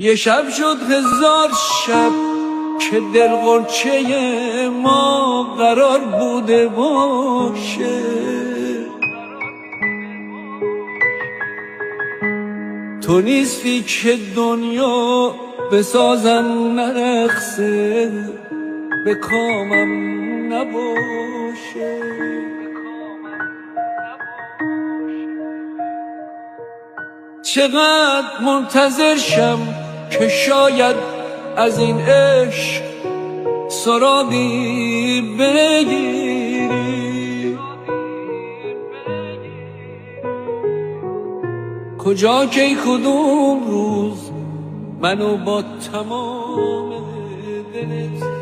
یه شب شد 1000 شب که دل غنچه ما قرار بوده باشه. تو نیستی که دنیا بسازم نرقصه، به کامم نباشه. چقدر منتظر شم که شاید از این عشق سراغی بگیری. کجا کی کدوم روز منو با تمام دلت